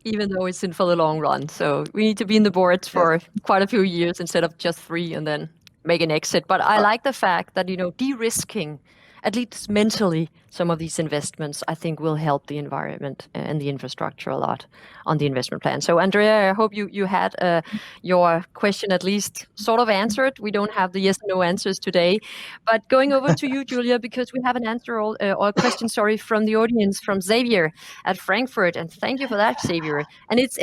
Even though it's in for the long run. So we need to be in the boards for quite a few years instead of just 3 and then make an exit. But I like the fact that, de-risking, at least mentally, some of these investments, I think will help the environment and the infrastructure a lot on the investment plan. So Andrea, I hope you had your question at least sort of answered. We don't have the yes or no answers today. But going over to you, Julia, because we have an answer or a question, from the audience, from Xavier at Frankfurt. And thank you for that, Xavier. And it's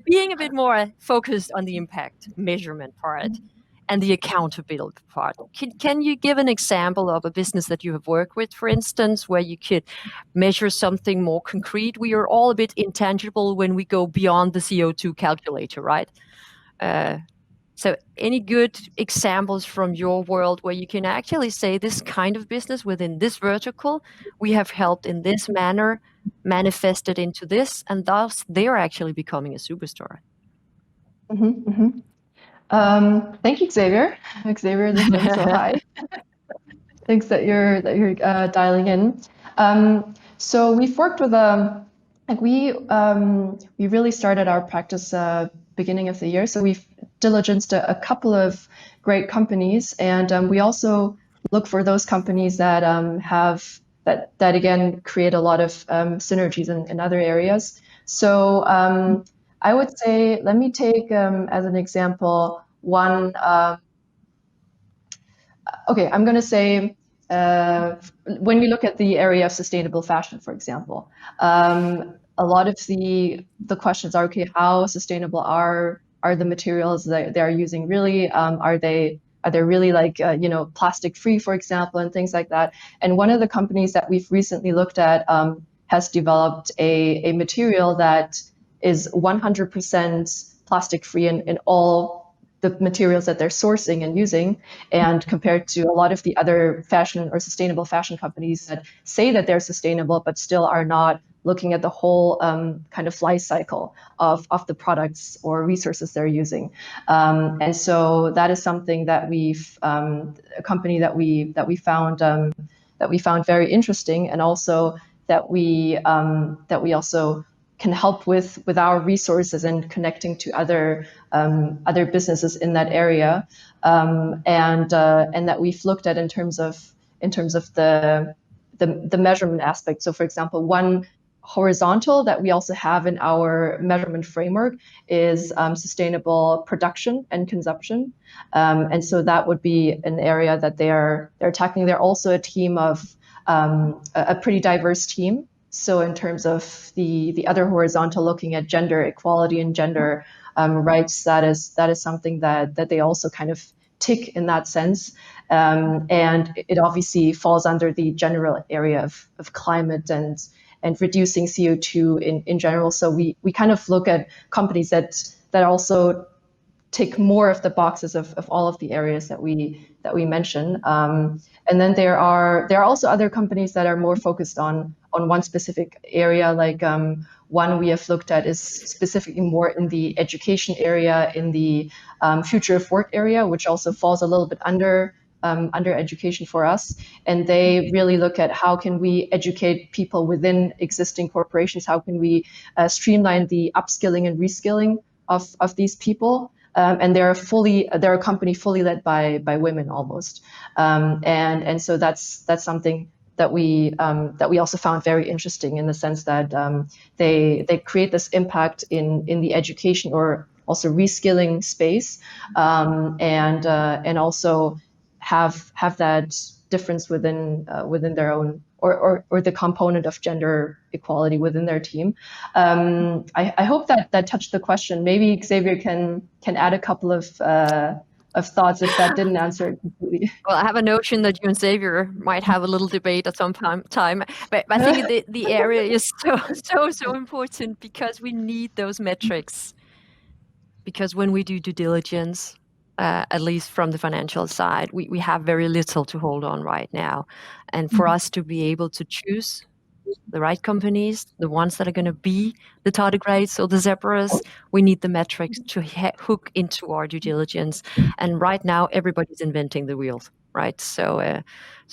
being a bit more focused on the impact measurement part and the accountability part. Can you give an example of a business that you have worked with, for instance, where you could measure something more concrete? We are all a bit intangible when we go beyond the CO2 calculator, right? So any good examples from your world where you can actually say this kind of business within this vertical, we have helped in this manner, manifested into this, and thus they're actually becoming a superstar.
Thank you, Xavier. Xavier, this is so high. Thanks that you're dialing in. So we've worked with we really started our practice beginning of the year. So we've diligenced a couple of great companies, and we also look for those companies that have that again create a lot of synergies in other areas. So I would say, let me take as an example one. I'm going to say when we look at the area of sustainable fashion, for example, a lot of the questions are, okay, how sustainable are the materials that they are using? Really, are they really like plastic free, for example, and things like that? And one of the companies that we've recently looked at has developed a material that is 100% plastic free in all the materials that they're sourcing and using. And compared to a lot of the other fashion or sustainable fashion companies that say that they're sustainable, but still are not looking at the whole kind of life cycle of the products or resources they're using. And so that is something that a company that we found very interesting, and also that we also can help with our resources and connecting to other businesses in that area, and that we've looked at in terms of the measurement aspect. So, for example, one horizontal that we also have in our measurement framework is sustainable production and consumption, and so that would be an area that they're tackling. They're also a team of a pretty diverse team. So in terms of the other horizontal, looking at gender equality and gender rights, that is something that they also kind of tick in that sense. And it obviously falls under the general area of climate and reducing CO2 in general. So we kind of look at companies that also tick more of the boxes of all of the areas that we mentioned. And then there are also other companies that are more focused on on one specific area. Like one we have looked at is specifically more in the education area, in the future of work area, which also falls a little bit under education for us. And they really look at how can we educate people within existing corporations, how can we streamline the upskilling and reskilling of these people. And they're a company fully led by women almost, and so that's something that we also found very interesting in the sense that they create this impact in the education or also reskilling space, and also have that difference within their own or the component of gender equality within their team. I hope that touched the question. Maybe Xavier can add a couple of thoughts if that didn't answer it completely.
Well, I have a notion that you and Xavier might have a little debate at some time, but I think the area is so important because we need those metrics. Because when we do due diligence, at least from the financial side, we have very little to hold on right now. And for us to be able to choose the right companies, the ones that are going to be the tardigrades or the zebras, we need the metrics to hook into our due diligence. And right now, everybody's inventing the wheels, right? So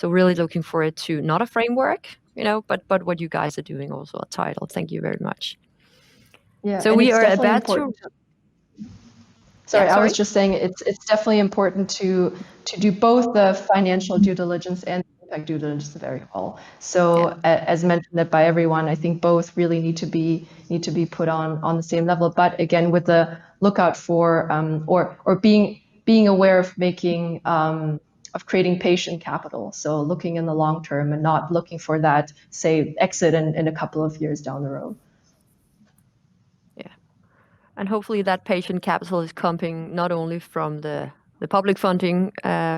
really looking forward to not a framework, but what you guys are doing also at Tidal. Thank you very much.
Yeah.
So we are about to.
Sorry, I was just saying it's definitely important to do both the financial due diligence and impact due diligence very well. So as mentioned by everyone, I think both really need to be put on the same level. But again, with the lookout for or being aware of making of creating patient capital. So looking in the long term and not looking for that, say, exit in a couple of years down the road.
And hopefully that patient capital is coming not only from the public funding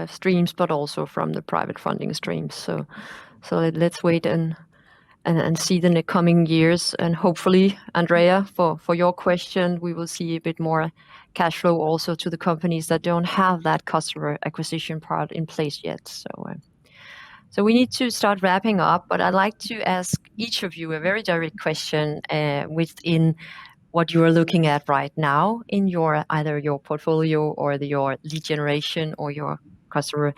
streams, but also from the private funding streams. So let's wait and see in the coming years. And hopefully, Andrea, for your question, we will see a bit more cash flow also to the companies that don't have that customer acquisition part in place yet. So we need to start wrapping up, but I'd like to ask each of you a very direct question within what you are looking at right now in either your portfolio or your lead generation or your customer.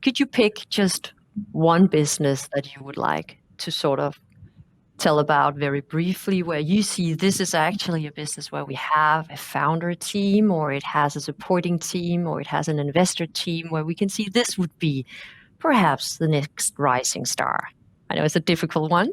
Could you pick just one business that you would like to sort of tell about very briefly, where you see this is actually a business where we have a founder team, or it has a supporting team, or it has an investor team, where we can see this would be perhaps the next rising star? I know it's a difficult one,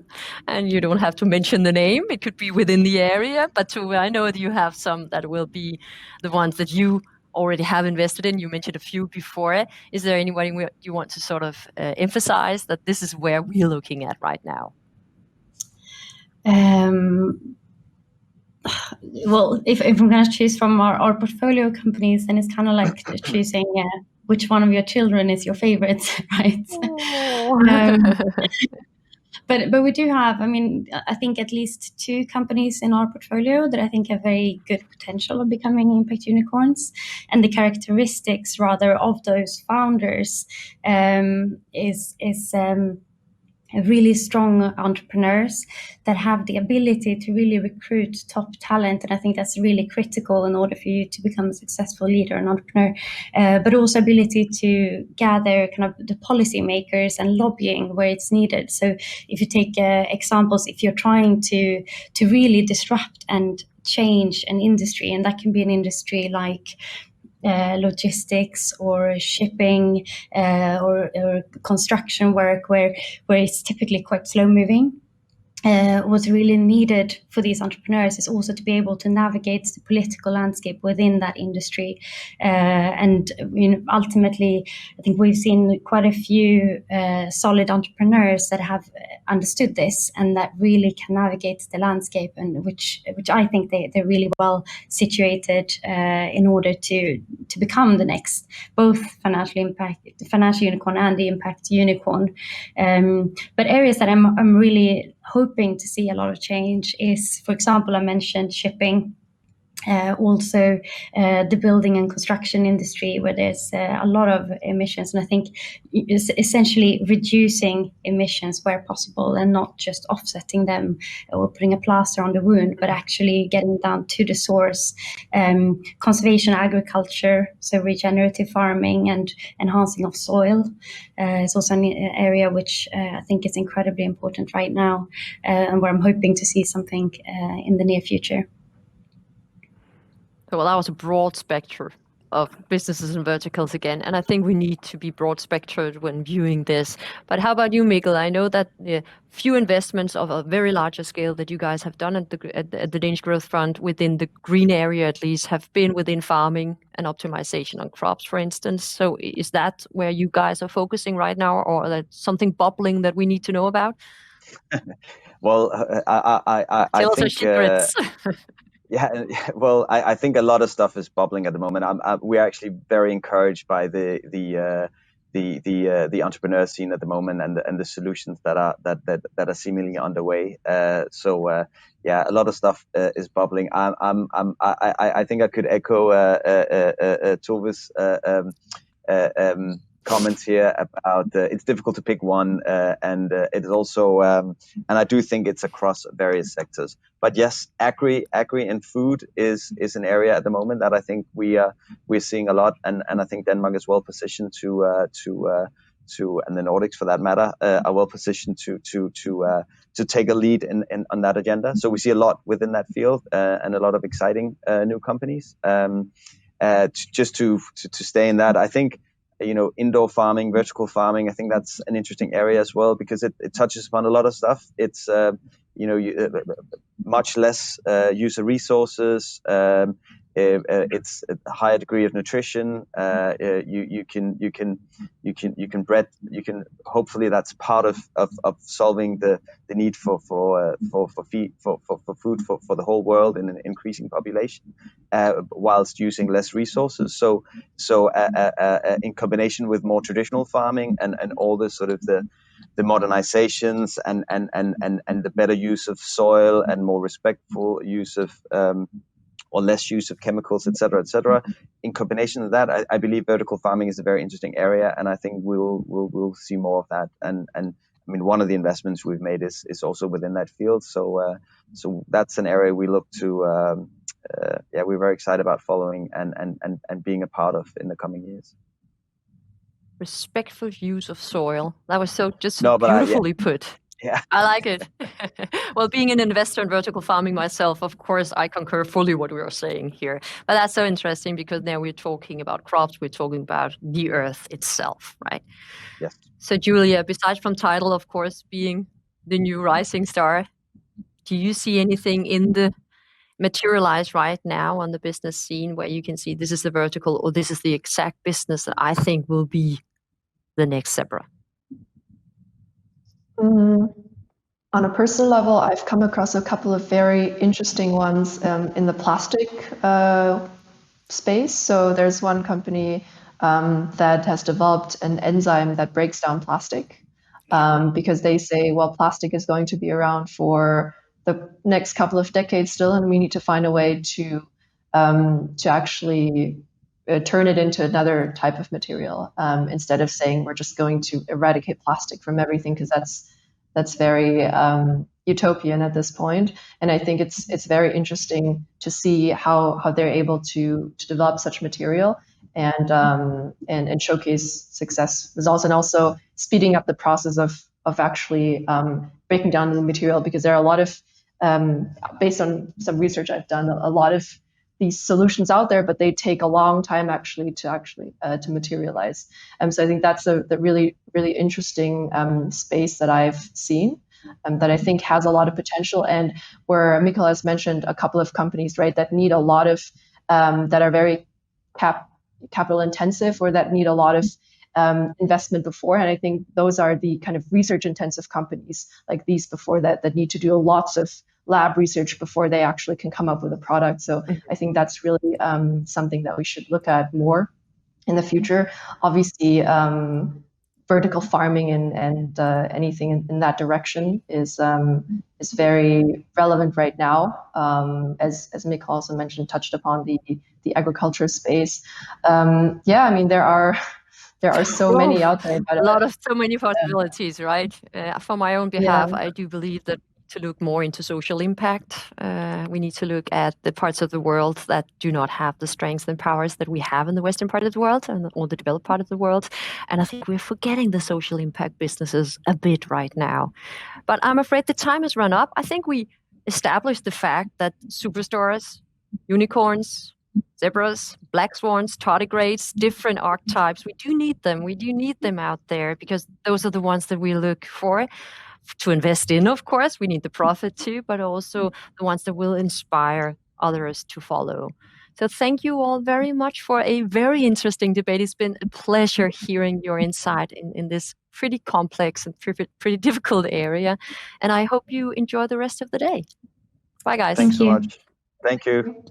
and you don't have to mention the name. It could be within the area, but I know that you have some that will be the ones that you already have invested in. You mentioned a few before. Is there anybody you want to sort of emphasize that this is where we're looking at right now?
Well, if I'm going to choose from our portfolio companies, then it's kind of like choosing which one of your children is your favorite, right? But we do have, I think at least 2 companies in our portfolio that I think have very good potential of becoming impact unicorns. And the characteristics rather of those founders is really strong entrepreneurs that have the ability to really recruit top talent. And I think that's really critical in order for you to become a successful leader and entrepreneur, but also ability to gather kind of the policy makers and lobbying where it's needed. So if you take examples, if you're trying to really disrupt and change an industry, and that can be an industry like logistics or shipping or construction work where it's typically quite slow moving. What's really needed for these entrepreneurs is also to be able to navigate the political landscape within that industry. And ultimately, I think we've seen quite a few solid entrepreneurs that have understood this and that really can navigate the landscape, and which I think they're really well situated in order to become the next both financial unicorn and the impact unicorn. But areas that I'm really hoping to see a lot of change is, for example, I mentioned shipping. Also the building and construction industry, where there's a lot of emissions, and I think it's essentially reducing emissions where possible and not just offsetting them or putting a plaster on the wound, but actually getting down to the source. Conservation agriculture, so regenerative farming and enhancing of soil is also an area which I think is incredibly important right now, and where I'm hoping to see something in the near future.
Well, that was a broad spectrum of businesses and verticals again, and I think we need to be broad spectred when viewing this. But how about you, Mikkel? I know that the few investments of a very larger scale that you guys have done at the Danish Growth Fund within the green area at least have been within farming and optimization on crops, for instance. So is that where you guys are focusing right now, or is that something bubbling that we need to know about?
Well, I
Tell us
think
our secrets.
yeah, well, I think a lot of stuff is bubbling at the moment. We're actually very encouraged by the entrepreneur scene at the moment, and the solutions that are seemingly underway. So yeah, a lot of stuff is bubbling. I think I could echo Tove's comments here about it's difficult to pick one, and it is also and I do think it's across various sectors. But yes, agri and food is an area at the moment that I think we're seeing a lot, and I think Denmark is well positioned to and the Nordics for that matter are well positioned to take a lead on that agenda. So we see a lot within that field, and a lot of exciting new companies. Just to stay in that, I think, indoor farming, vertical farming, I think that's an interesting area as well, because it touches upon a lot of stuff. It's much less use of resources. It's a higher degree of nutrition. You can bread. You can hopefully that's part of solving the need for food for the whole world in an increasing population, whilst using less resources. So in combination with more traditional farming and all the sort of the modernizations and the better use of soil and more respectful use of or less use of chemicals, et cetera. In combination with that, I believe vertical farming is a very interesting area, and I think we'll see more of that. And I mean, one of the investments we've made is also within that field. So that's an area we look to. We're very excited about following and being a part of in the coming years.
Respectful use of soil. That was beautifully put.
Yeah,
I like it. Well, being an investor in vertical farming myself, of course, I concur fully what we are saying here. But that's so interesting because now we're talking about crops, we're talking about the earth itself, right?
Yes.
So, Julia, besides from tidal, of course, being the new rising star, do you see anything in the materialize right now on the business scene where you can see this is the vertical or this is the exact business that I think will be the next Zebra?
On a personal level, I've come across a couple of very interesting ones in the plastic space. So there's one company that has developed an enzyme that breaks down plastic, because they say, well, plastic is going to be around for the next couple of decades still, and we need to find a way to actually turn it into another type of material, instead of saying we're just going to eradicate plastic from everything, because that's very utopian at this point. And I think it's very interesting to see how they're able to develop such material and showcase success results, and also speeding up the process of actually breaking down the material, because there are a lot of based on some research I've done, a lot of these solutions out there, but they take a long time actually to materialize. So I think that's the really, really interesting space that I've seen, that I think has a lot of potential, and where Mikkel has mentioned a couple of companies, right, that need a lot of that are very capital intensive, or that need a lot of investment before. And I think those are the kind of research intensive companies like these before that need to do lots of lab research before they actually can come up with a product. So I think that's really something that we should look at more in the future. Obviously, vertical farming and anything in that direction is very relevant right now. As Mick also mentioned, touched upon the agriculture space. Yeah, I mean there are so many out there. But,
so many possibilities, right? For my own behalf, I do believe that to look more into social impact, we need to look at the parts of the world that do not have the strengths and powers that we have in the Western part of the world or the developed part of the world. And I think we're forgetting the social impact businesses a bit right now. But I'm afraid the time has run up. I think we established the fact that superstars, unicorns, zebras, black swans, tardigrades, different archetypes, we do need them. We do need them out there because those are the ones that we look for to invest in, of course. We need the profit too, but also the ones that will inspire others to follow. So thank you all very much for a very interesting debate. It's been a pleasure hearing your insight in this pretty complex and pretty difficult area. And I hope you enjoy the rest of the day. Bye, guys.
Thanks so much. Thank you.